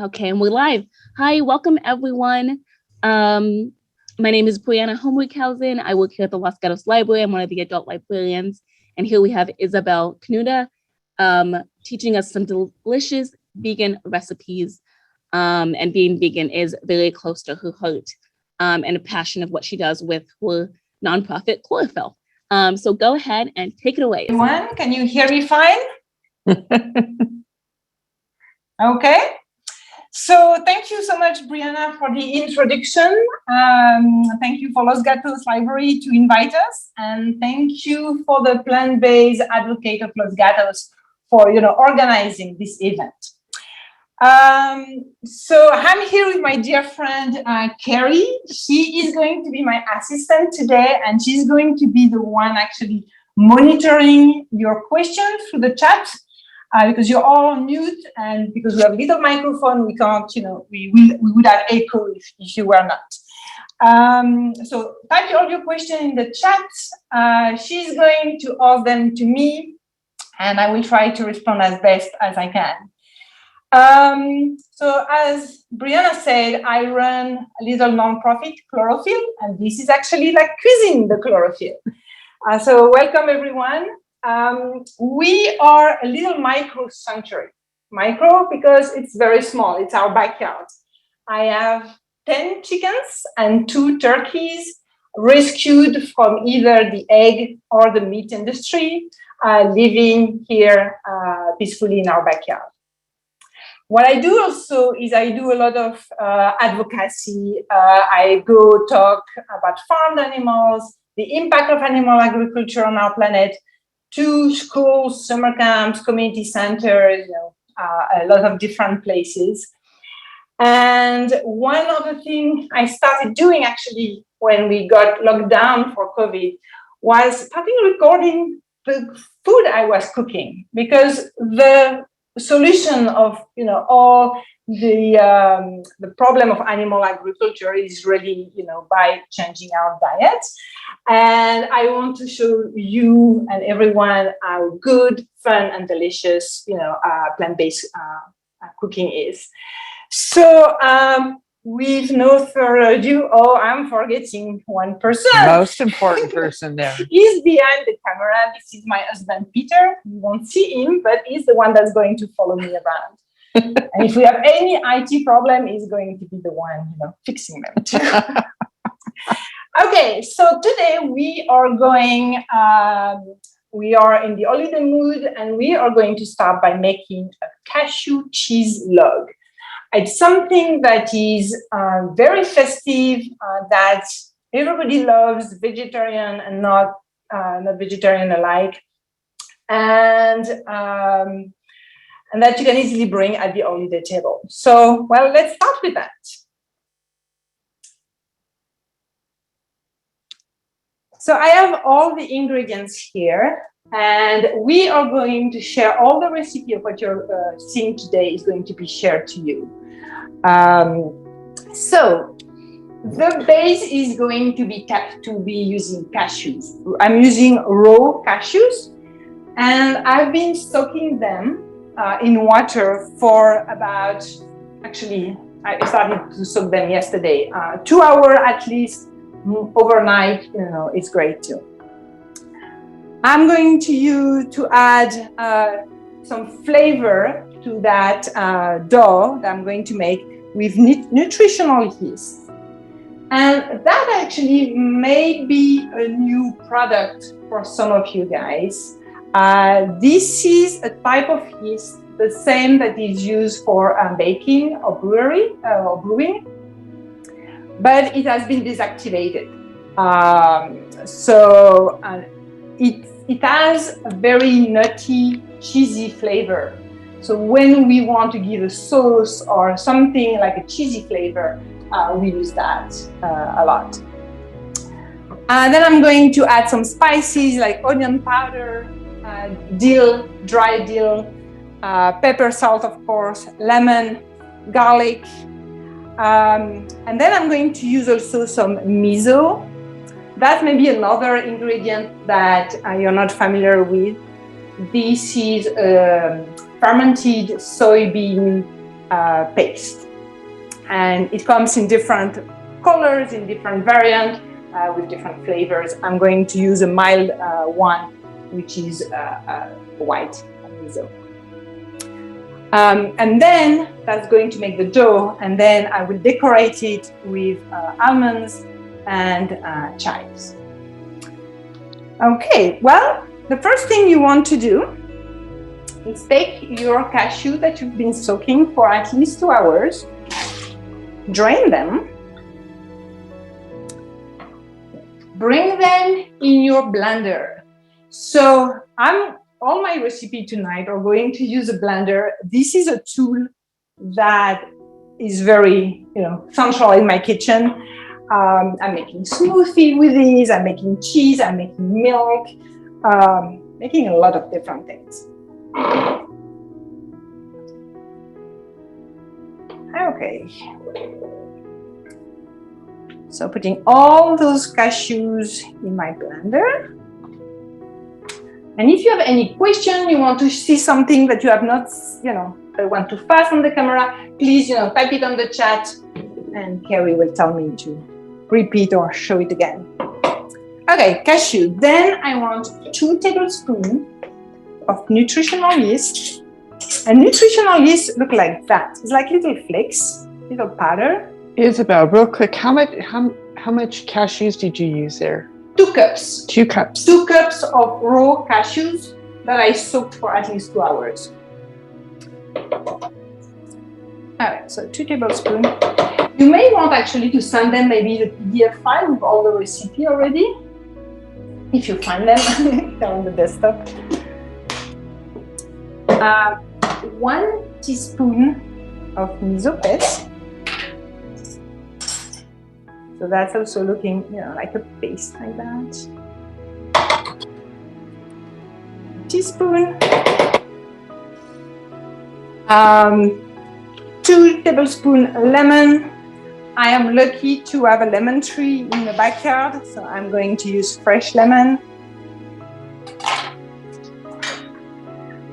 Okay, and we're live. Hi, welcome everyone. My name is Brianna Homewighausen. I work here at the Los Gatos Library. I'm one of the adult librarians. And here we have Isabelle Cnudde teaching us some delicious vegan recipes. And being vegan is very close to her heart and a passion of what she does with her nonprofit Chlorophyll. So go ahead and take it away. Everyone, can you hear me fine? Okay. So thank you so much, Brianna, for the introduction. Thank you for Los Gatos Library to invite us. And thank you for the plant-based advocate of Los Gatos for organizing this event. So I'm here with my dear friend, Carrie. She is going to be my assistant today, and she's going to be the one actually monitoring your questions through the chat. Because you're all on mute, and because we have a little microphone, we can't, we would have echo if you were not. So type all your questions in the chat. She's going to ask them to me, and I will try to respond as best as I can. So as Brianna said, I run a little nonprofit, Chlorophyll, and this is actually like cuisine, the chlorophyll. So welcome everyone. We are a little micro sanctuary. Micro because it's very small. It's our backyard. I have 10 chickens and 2 turkeys rescued from either the egg or the meat industry, living here peacefully in our backyard. What I do also is I do a lot of advocacy. I go talk about farmed animals, the impact of animal agriculture on our planet, to schools, summer camps, community centers, a lot of different places. And one of the things I started doing actually when we got locked down for COVID was starting recording the food I was cooking, because the solution of all the problem of animal agriculture is really by changing our diets. And I want to show you and everyone how good, fun, and delicious plant-based cooking is. So with no further ado, I'm forgetting one person. Most important person there. He's behind the camera. This is my husband, Peter. You won't see him, but he's the one that's going to follow me around. And if we have any IT problem, he's going to be the one, fixing them too. Okay, so today we are in the holiday mood, and we are going to start by making a cashew cheese log. It's something that is very festive, that everybody loves, vegetarian and not vegetarian alike, and that you can easily bring at the holiday table. So, well, let's start with that. So I have all the ingredients here, and we are going to share all the recipe of what you're seeing today is going to be shared to you. So the base is going to be using cashews. I'm using raw cashews, and I've been soaking them in water for about, actually, I started to soak them yesterday, 2 hours at least. Overnight, it's great too. I'm going to add some flavor to that dough that I'm going to make with nutritional yeast. And that actually may be a new product for some of you guys. This is a type of yeast, the same that is used for baking or brewing. But it has been deactivated. So it has a very nutty, cheesy flavor. So when we want to give a sauce or something like a cheesy flavor, we use that a lot. And then I'm going to add some spices like onion powder, dill, dry dill, pepper, salt, of course, lemon, garlic. And then I'm going to use also some miso. That may be another ingredient that you're not familiar with. This is fermented soybean paste. And it comes in different colors, in different variants, with different flavors. I'm going to use a mild one, which is white miso. And then that's going to make the dough, and then I will decorate it with almonds and chives. Okay, well, the first thing you want to do is take your cashew that you've been soaking for at least 2 hours, drain them, bring them in your blender. So all my recipe tonight are going to use a blender. This is a tool that is very, central in my kitchen. I'm making smoothie with these, I'm making cheese, I'm making milk, making a lot of different things. Okay. So putting all those cashews in my blender. And if you have any question, you want to see something that you have not, that want to fast on the camera, please, type it on the chat and Carrie will tell me to repeat or show it again. Okay, cashew. Then I want 2 tablespoons of nutritional yeast. And nutritional yeast look like that. It's like little flakes, little powder. Isabelle, real quick, how much cashews did you use there? 2 cups. 2 cups. 2 cups of raw cashews that I soaked for at least 2 hours. All right, so 2 tablespoons. You may want actually to send them maybe the PDF file with all the recipe already. If you find them, they're on the desktop. 1 teaspoon of miso paste. So that's also looking, like a paste like that. Teaspoon. 2 tablespoons lemon. I am lucky to have a lemon tree in the backyard, so I'm going to use fresh lemon.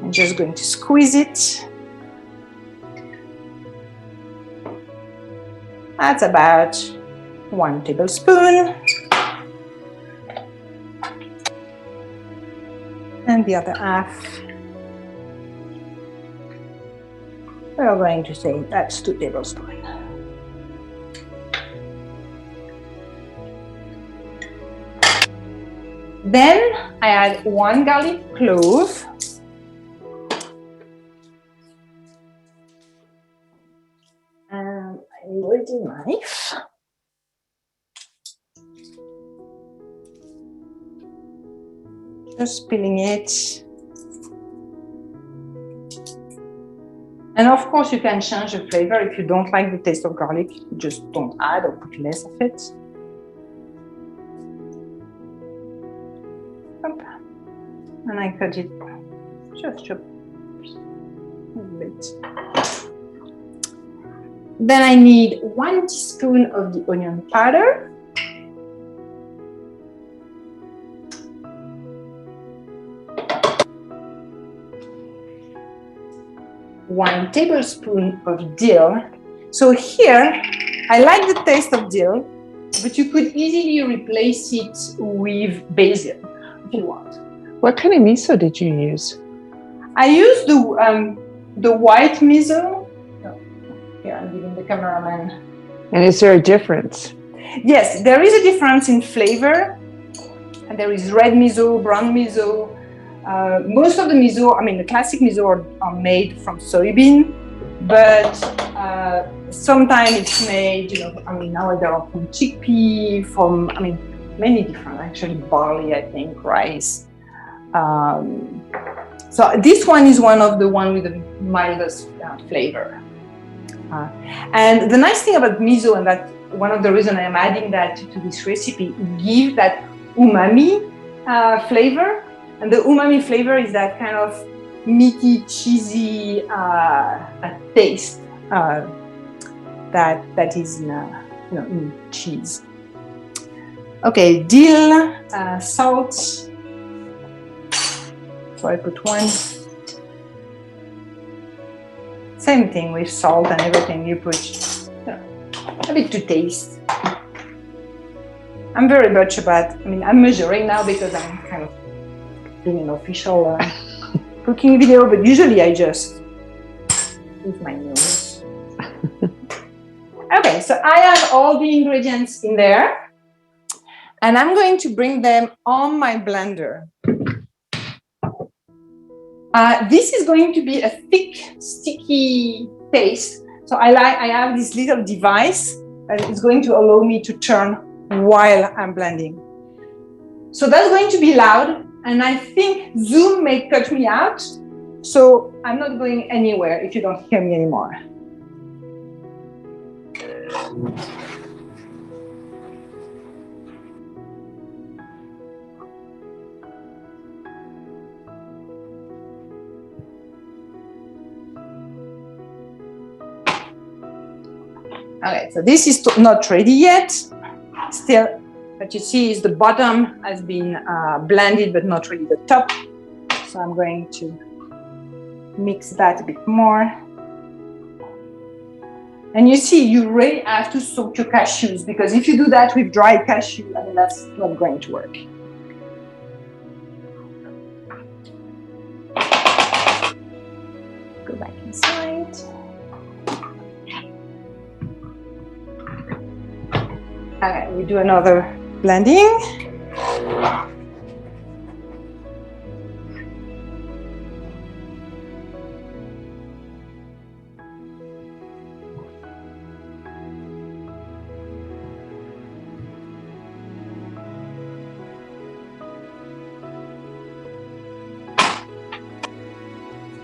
I'm just going to squeeze it. That's about 1 tablespoon. And the other half, we're going to say that's 2 tablespoons. Then I add 1 garlic clove. And I need a knife. Just peeling it. And of course you can change the flavor. If you don't like the taste of garlic, you just don't add or put less of it. And I cut it, just chop a bit. Then I need 1 teaspoon of the onion powder. One tablespoon of dill. So here, I like the taste of dill, but you could easily replace it with basil if you want. What kind of miso did you use? I used the white miso. Here, I'm giving the cameraman. And is there a difference? Yes, there is a difference in flavor. And there is red miso, brown miso. Most of the miso, the classic miso are made from soybean, but sometimes it's made, now they are from chickpea, from, many different, actually barley, I think, rice. So this one is one of the one with the mildest flavor. And the nice thing about miso, and that one of the reasons I'm adding that to this recipe, give that umami flavor. And the umami flavor is that kind of meaty, cheesy taste that is in cheese. Okay, dill, salt. So I put 1. Same thing with salt and everything you put, a bit to taste. I'm very much about, I'm measuring now because I'm kind of doing an official cooking video, but usually I just use my nose. Okay, so I have all the ingredients in there, and I'm going to bring them on my blender. This is going to be a thick, sticky paste. So I have this little device that is going to allow me to turn while I'm blending. So that's going to be loud, and I think Zoom may cut me out. So I'm not going anywhere if you don't hear me anymore. Okay, so this is not ready yet. Still, what you see is the bottom has been blended, but not really the top. So I'm going to mix that a bit more. And you see, you really have to soak your cashews, because if you do that with dry cashew, that's not going to work. Go back inside. Okay, we do another blending.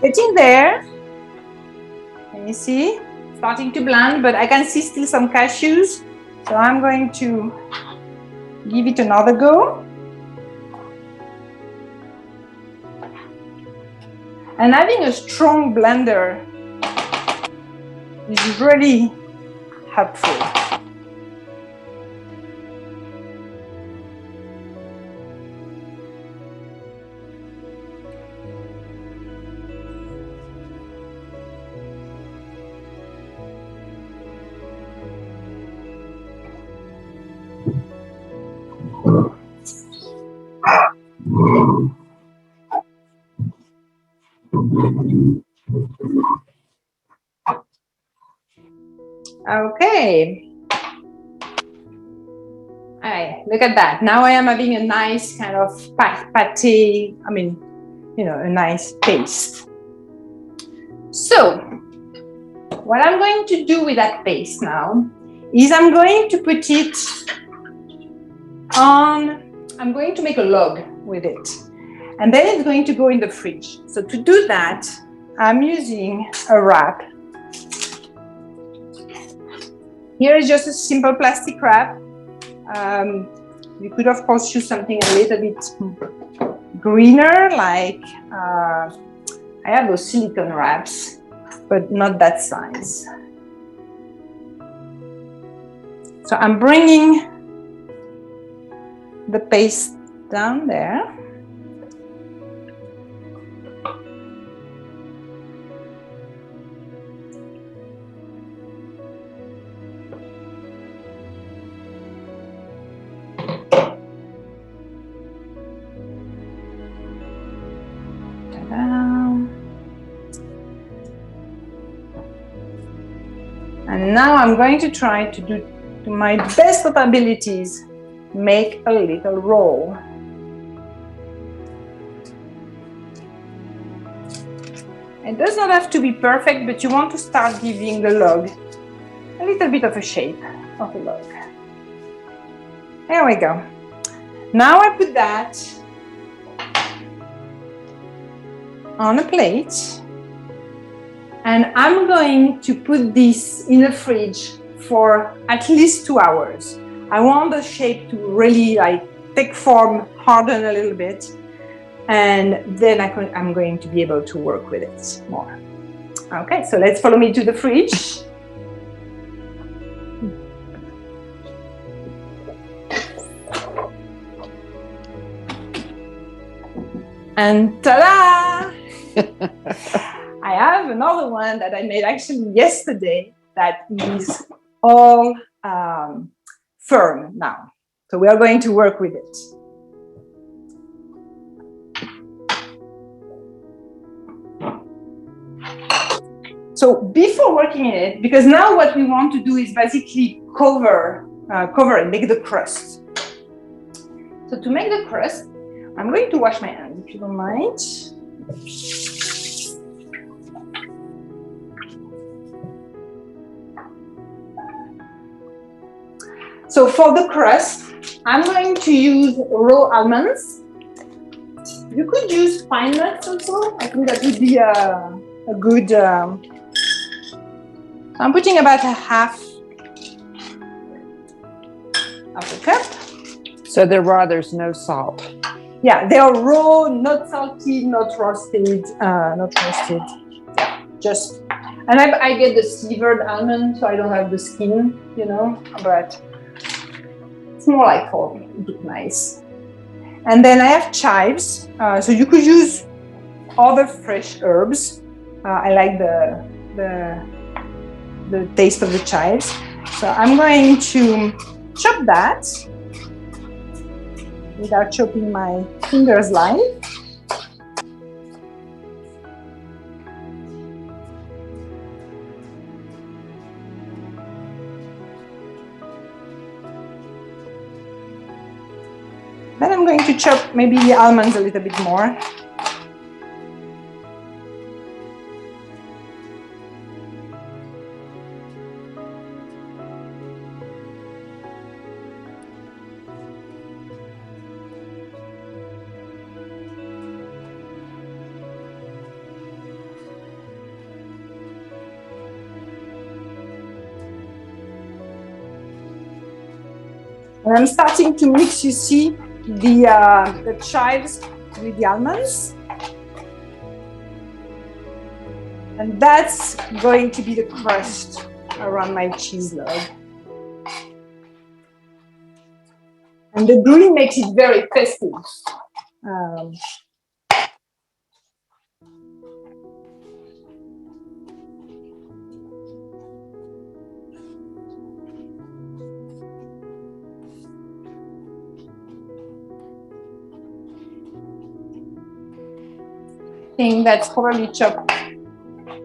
Getting there. Can you see? Starting to blend, but I can see still some cashews. So I'm going to give it another go. And having a strong blender is really helpful. Okay. All right, look at that. Now I am having a nice kind of pate, a nice paste. So what I'm going to do with that paste now is I'm going to put it on, I'm going to make a log with it. And then it's going to go in the fridge. So to do that, I'm using a wrap. Here is just a simple plastic wrap. You could, of course, choose something a little bit greener, like I have those silicone wraps, but not that size. So I'm bringing the paste down there. And now I'm going to try to do, to my best of abilities, make a little roll. It does not have to be perfect, but you want to start giving the log a little bit of a shape of a log. There we go. Now I put that on a plate, and I'm going to put this in the fridge for at least 2 hours. I want the shape to really take form, harden a little bit, and then I'm going to be able to work with it more. Okay, so let's follow me to the fridge. And ta-da! I have another one that I made actually yesterday that is all firm now. So we are going to work with it. So before working in it, because now what we want to do is basically cover and make the crust. So to make the crust, I'm going to wash my hands, if you don't mind. So for the crust, I'm going to use raw almonds. You could use pine nuts also. I think that would be a good. I'm putting about a half of a cup. So they're raw, there's no salt. Yeah, they are raw, not salty, not roasted, Yeah, just, and I get the slivered almond, so I don't have the skin, you know, but it's more like for a bit nice. And then I have chives, so you could use other fresh herbs. I like the taste of the chives. So I'm going to chop that without chopping my fingers live. Then I'm going to chop maybe the almonds a little bit more. And I'm starting to mix, you see, the chives with the almonds. And that's going to be the crust around my cheese log. And the green makes it very festive. I think that's probably chopped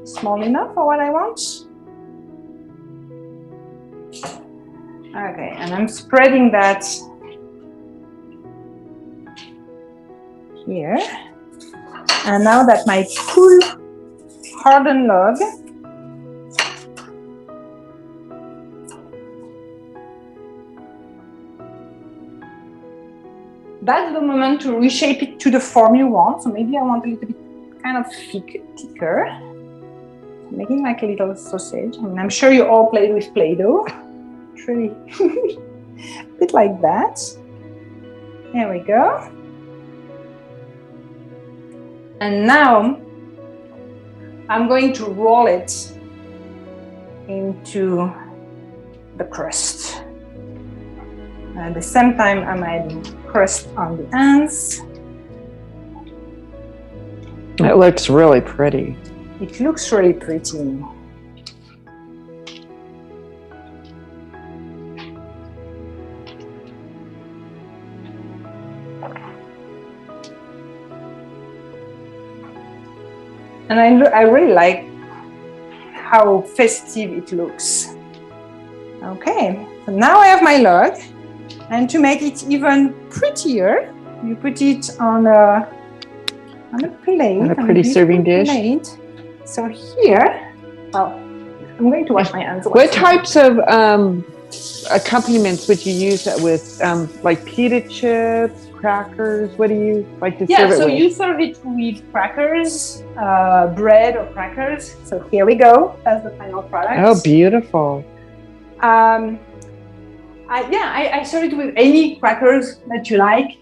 small enough for what I want. Okay, and I'm spreading that here. And now that my full hardened log that's the moment to reshape it to the form you want. So maybe I want a little bit kind of thicker. Making like a little sausage. I mean, I'm sure you all played with Play-Doh. It's really a bit like that. There we go. And now I'm going to roll it into the crust. At the same time, I'm adding crust on the ends. It looks really pretty. It looks really pretty. And I really like how festive it looks. Okay, so now I have my log. And to make it even prettier, you put it on a plate. On a pretty serving dish. Plate. So here, well, I'm going to wash my hands. What types of accompaniments would you use that with, like pita chips, crackers? What do you like to serve it with? Yeah, so you serve it with crackers, bread or crackers. So here we go. That's the final product. Oh, beautiful. I serve it with any crackers that you like.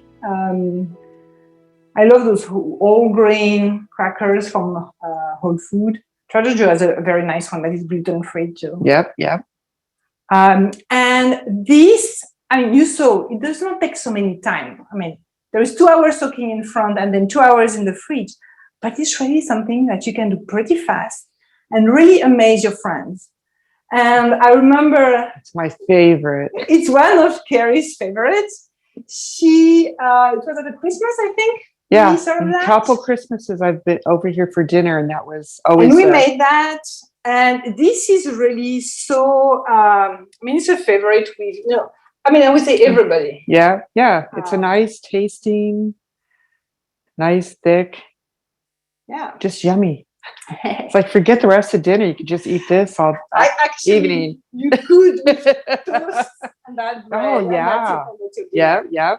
I love those whole grain crackers from Whole Food. Trader Joe has a very nice one that is gluten-free too. Yep. And this, I mean, you saw, it does not take so many time. I mean, there is 2 hours soaking in front and then 2 hours in the fridge. but it's really something that you can do pretty fast and really amaze your friends. And I remember It's my favorite. it's one of Carrie's favorites. It was at a Christmas, I think. Yeah, We served a that. couple Christmases I've been over here for dinner, and that was always. And we made that. And this is really so, it's a favorite with, I would say everybody. Yeah, it's a nice tasting, nice thick, just yummy. It's like forget the rest of dinner. You could just eat this all evening. You could with toast and that bread. Oh yeah, yeah.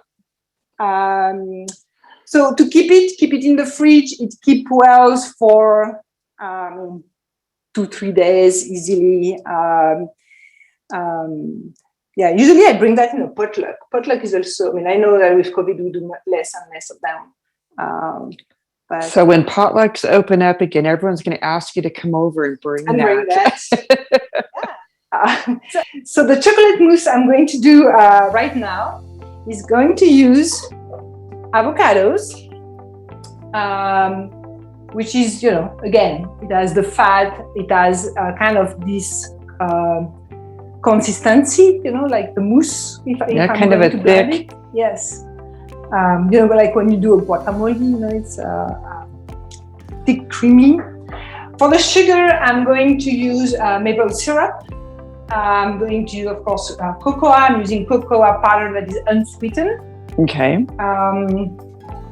So to keep it in the fridge. It keeps well for 2-3 days easily. Usually I bring that in a potluck. Potluck is also. I know that with COVID we do less and less of them. But so when potlucks open up again, everyone's going to ask you to come over and bring that. So the chocolate mousse I'm going to do right now is going to use avocados, which is, again, it has the fat, it has kind of this consistency, like the mousse. If kind of a thick. Yes. Like when you do a guacamole, it's thick, creamy. For the sugar, I'm going to use maple syrup. I'm going to use, of course, cocoa. I'm using cocoa powder that is unsweetened. Okay.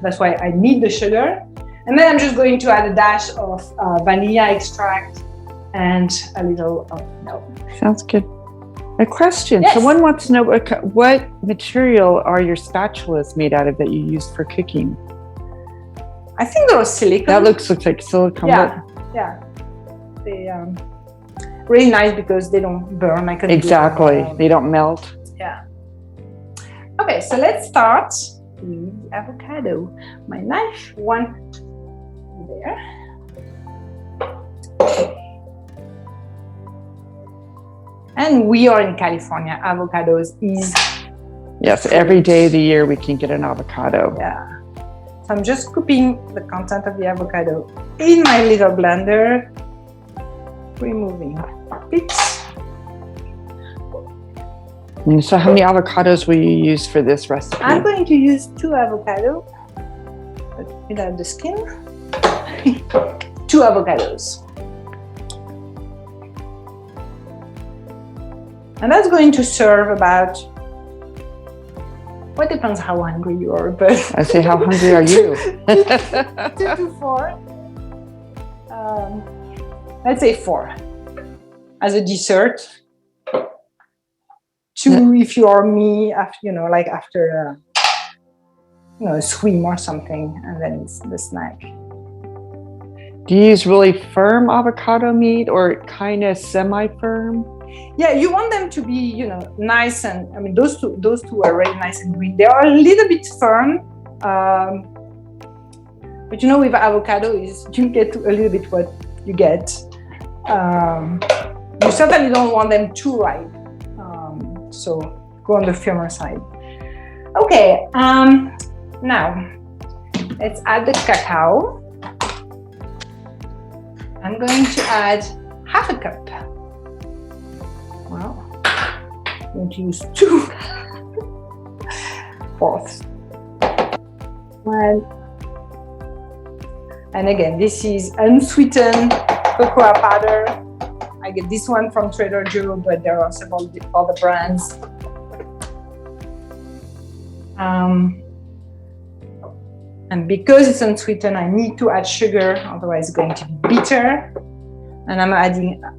That's why I need the sugar. And then I'm just going to add a dash of vanilla extract and a little of milk. Sounds good. A question. Yes. Someone wants to know what material are your spatulas made out of that you use for cooking? I think they're silicone. That looks like silicone. Yeah. They really nice because they don't burn like a exactly. They don't melt. Yeah. Okay, so let's start with the avocado. My knife went there. And we are in California. Avocados is... Yes, every day of the year we can get an avocado. Yeah. So I'm just scooping the content of the avocado in my little blender, removing bits. And so how many avocados will you use for this recipe? I'm going to use 2 avocados, but without the skin. 2 avocados. And that's going to serve about, well, it depends how hungry you are, but... I say, how hungry are you? 2 to 4. Let's say 4. As a dessert. 2 if you are me, after, after a swim or something, and then it's the snack. Do you use really firm avocado meat or kind of semi-firm? Yeah, you want them to be, nice, and those two are really nice and green. They are a little bit firm, but with avocado you get a little bit what you get. You certainly don't want them too ripe, so go on the firmer side. Okay, now let's add the cacao. I'm going to add half a cup. Well, I'm going to use 2 fourths. And again, this is unsweetened cocoa powder. I get this one from Trader Joe, but there are several other brands. And because it's unsweetened, I need to add sugar, otherwise it's going to be bitter. And I'm adding a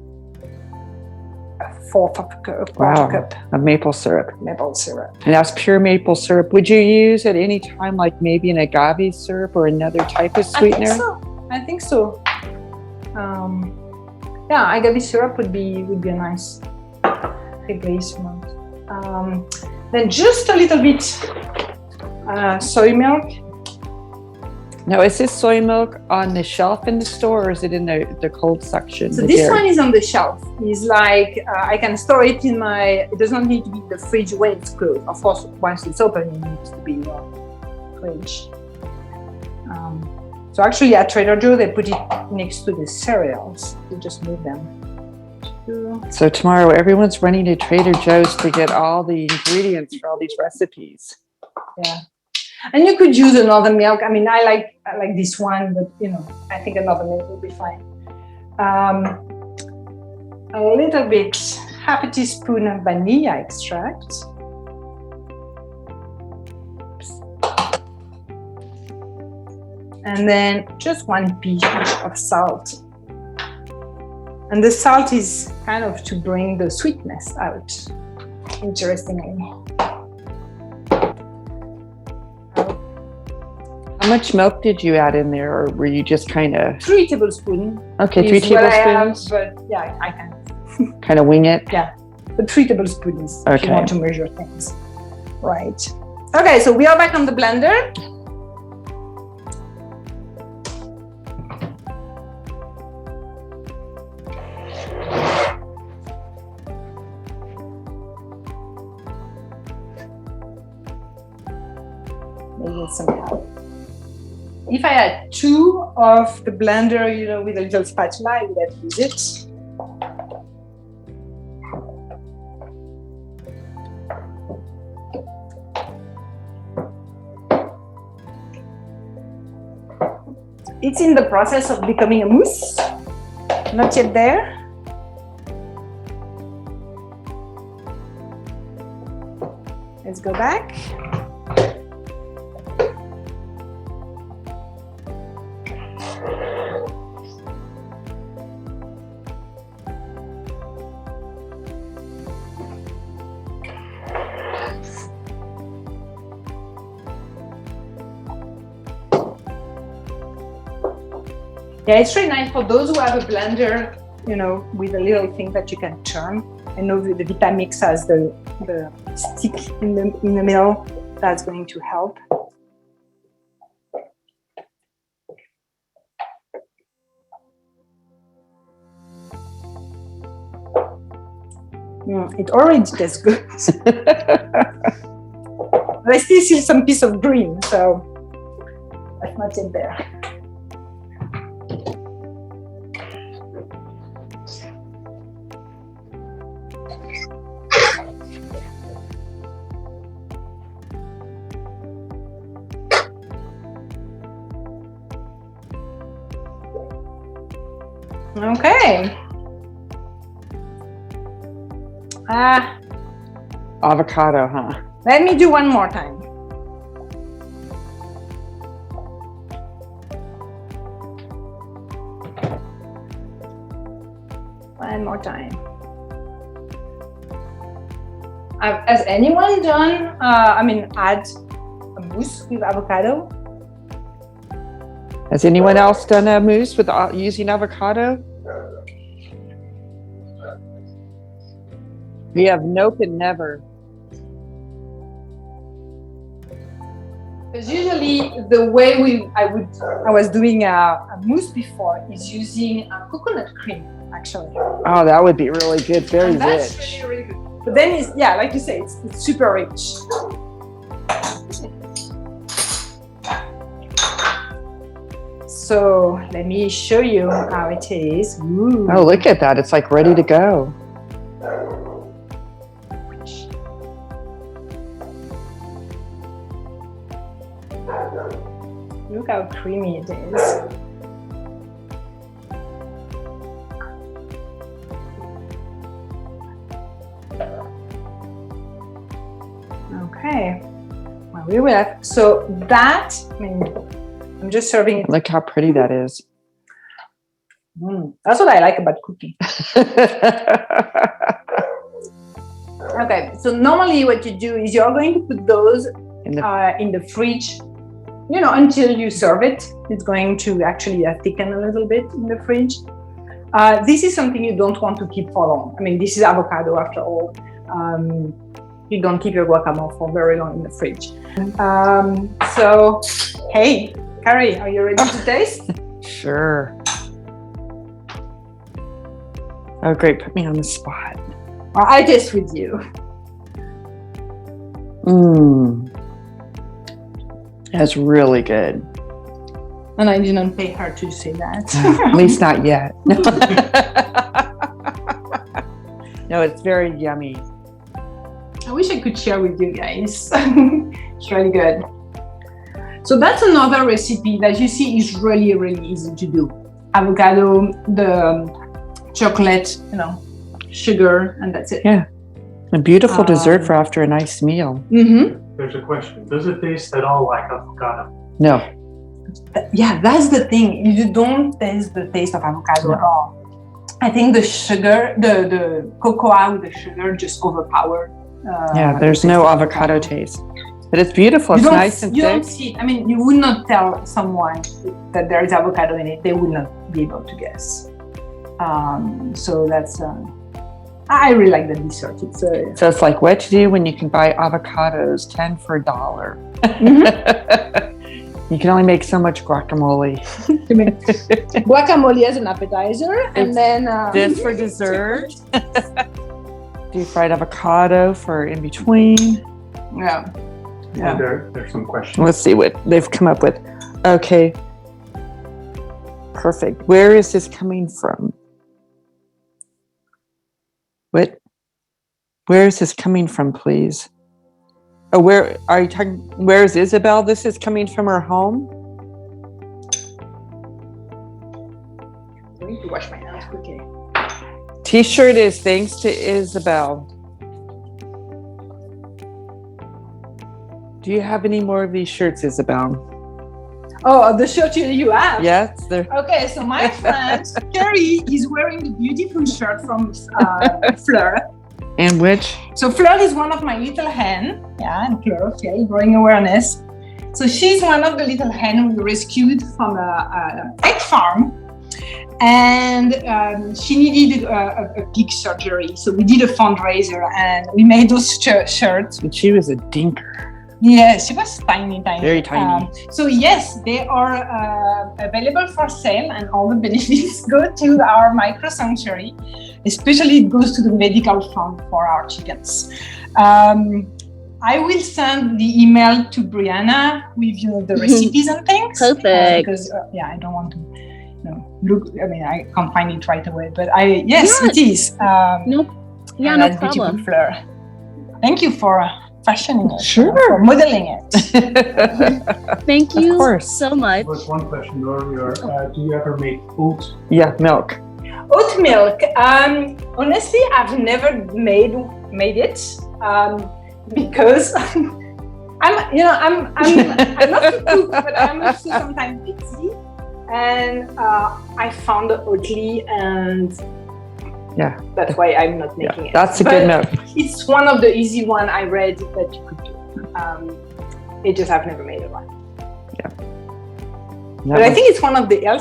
quarter cup of maple syrup. Maple syrup. And that's pure maple syrup. Would you use at any time, like maybe an agave syrup or another type of sweetener? I think so. Yeah, agave syrup would be a nice replacement. Then just a little bit soy milk. Now, is this soy milk on the shelf in the store, or is it in the cold section? So this one is on the shelf. It's like I can store it in it does not need to be in the fridge when it's closed. Of course, once it's open, it needs to be in the fridge. So actually at Trader Joe, they put it next to the cereals. You just move them. So tomorrow, everyone's running to Trader Joe's to get all the ingredients for all these recipes. Yeah. And you could use another milk. I mean, I like this one, but I think another milk will be fine. A little bit, half a teaspoon of vanilla extract. And then just 1 pinch of salt. And the salt is kind of to bring the sweetness out, interestingly. How much milk did you add in there, or were you just kind of... 3 tablespoons. Okay, 3 tablespoons? But yeah, I can. Kind of wing it? Yeah, but 3 tablespoons okay. If you want to measure things. Right. Okay, so we are back on the blender. Maybe some help. If I had 2 of the blender, with a little spatula, I would have used it. It's in the process of becoming a mousse. Not yet there. Let's go back. Yeah, it's really nice for those who have a blender, with a little thing that you can turn. I know the Vitamix has the stick in the middle. That's going to help. It already tastes good. But I still see some piece of green, so that's not in there. Okay. Avocado, huh? Let me do one more time. One more time. Has anyone done, add a mousse with avocado? Has anyone else done a mousse with using avocado? We have nope and never. Because usually the way I was doing a mousse before is using a coconut cream, actually. Oh, that would be really good. Very and that's rich. Really, really good. But then it's, like you say, it's super rich. So let me show you how it is. Ooh. Oh, look at that. It's like ready to go. Look how creamy it is. Okay. Well, we will have, so that, I'm just serving it. Look how pretty that is. That's what I like about cooking. Okay, so normally what you do is you're going to put those in the fridge, until you serve it. It's going to actually thicken a little bit in the fridge. This is something you don't want to keep for long. This is avocado after all. You don't keep your guacamole for very long in the fridge. So, hey, Carrie, are you ready to taste? Sure. Oh, great. Put me on the spot. Well, I taste with you. That's really good. And I didn't pay her to say that. At least not yet. No, it's very yummy. I wish I could share with you guys. It's really good. So that's another recipe that you see is really, really easy to do. Avocado, the chocolate, sugar, and that's it. Yeah. A beautiful dessert for after a nice meal. Mm-hmm. There's a question. Does it taste at all like avocado? No. Yeah, that's the thing. You don't taste the taste of avocado at all. I think the sugar, the cocoa with the sugar just overpower. There's no avocado taste. But it's beautiful. It's nice and thick. You don't see, you would not tell someone that there is avocado in it. They would not be able to guess. So that's, I really like the dessert. So it's like what to do when you can buy avocados 10 for $1. You can only make so much guacamole. Guacamole as an appetizer, and then this for dessert. Deep fried avocado for in between. Yeah. There's some questions. Let's see what they've come up with. Okay. Perfect. Where is this coming from? What? Where is this coming from, please? Oh, where are you talking? Where's Isabelle? This is coming from her home? I need to wash my hands quickly. T-shirt is thanks to Isabelle. Do you have any more of these shirts, Isabelle? Oh, the shirt you have? Yes. Okay, so my friend Carrie is wearing the beautiful shirt from Fleur. And which? So Fleur is one of my little hen. Yeah, and Fleur, okay, growing awareness. So she's one of the little hen we rescued from a egg farm. And she needed a big surgery. So we did a fundraiser and we made those shirts. And she was a dinker. Yeah, she was tiny. Very tiny. So yes, they are available for sale, and all the benefits go to our micro sanctuary. Especially it goes to the medical fund for our chickens. I will send the email to Brianna with the recipes and things. Perfect. Because I don't want to look. I can't find it right away, but it is. Nope. Yeah, no problem. Fleur. Thank you for fashioning it. Sure. For modeling it. Thank you Of course. so much. There was one question earlier. Do you ever make oat? Yeah, milk. Oat milk. Honestly, I've never made it because I'm not to cook, but I'm also sometimes busy. And I found Oatly, and that's why I'm not making it. That's a good milk. It's one of the easy one I read that you could do. It just I've never made it one. Yeah. But I think it's one of the I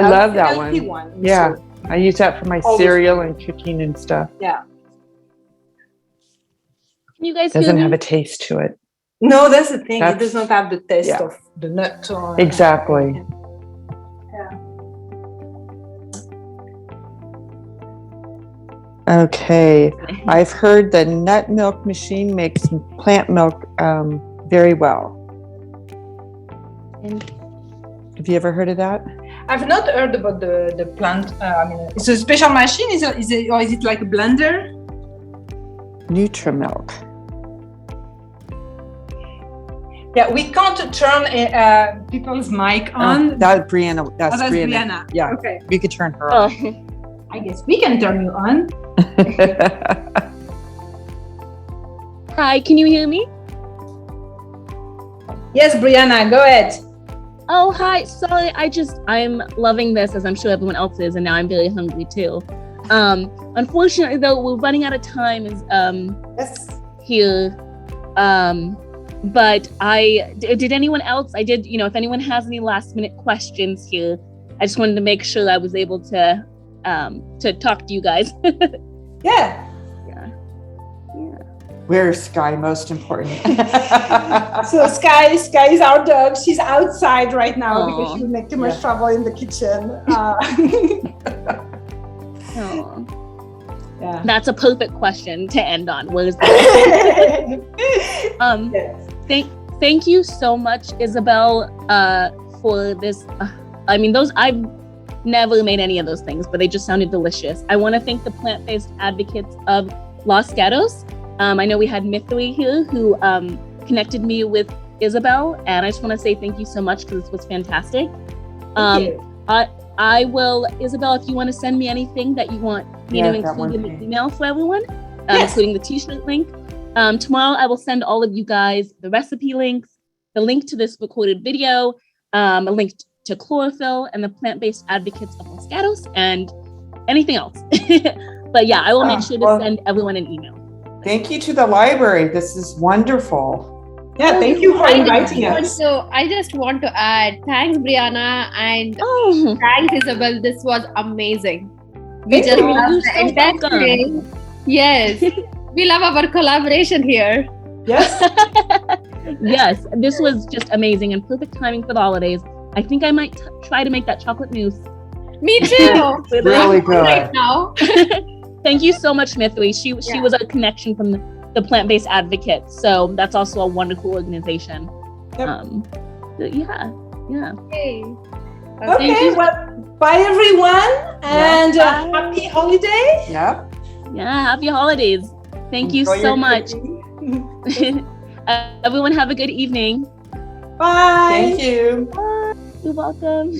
love that one. Yeah. So, I use that for my cereal and cooking and stuff. Yeah. Can you guys Doesn't hear have me? a taste to it. No, that's the thing. It does not have the taste of the nut. Or, Exactly. Okay. I've heard the nut milk machine makes plant milk very well. Have you ever heard of that? I've not heard about the plant. It's a special machine. Is it like a blender? Nutrimilk. Yeah, we can't turn people's mic on. That's Brianna. That's Brianna. Yeah. Okay. We could turn her on. I guess we can turn you on. Hi, can you hear me? Yes, Brianna, go ahead. Oh, hi. Sorry, I'm loving this, as I'm sure everyone else is, and now I'm very hungry too. Unfortunately, though, we're running out of time here. But did anyone else? if anyone has any last minute questions here, I just wanted to make sure I was able to talk to you guys. Yeah. Where's Sky? Most important. So Sky is our dog. She's outside right now because she would make too much trouble in the kitchen. Yeah. That's a perfect question to end on. What is Yes. Thank you so much, Isabelle, for this. I mean, I've never made any of those things, but they just sounded delicious. I want to thank the plant-based advocates of Los Gatos. I know we had Mithri here who connected me with Isabelle, and I just want to say thank you so much because this was fantastic. I will, Isabelle, if you want to send me anything that you want me to include in the email for everyone, including the t-shirt link. Tomorrow I will send all of you guys the recipe links, the link to this recorded video, a link to chlorophyll and the plant-based advocates of Los Gatos and anything else. But yeah, I will make sure to send everyone an email. Thank you to the library. This is wonderful. Yeah, thank you for inviting us. So I just want to add, thanks Brianna and thanks Isabelle. This was amazing. We just love the entire day. Yes, we love our collaboration here. Yes. Yes, this was just amazing and perfect timing for the holidays. I think I might try to make that chocolate mousse. Me too. Really good. Right now. Thank you so much, Mithri. She was a connection from the plant-based advocates. So that's also a wonderful organization. Yep. Yeah. Okay. Okay, well, bye everyone and happy holiday. Yeah. Yeah, happy holidays. Thank you Enjoy so your much. cookie. Everyone have a good evening. Bye. Thank you. You're welcome.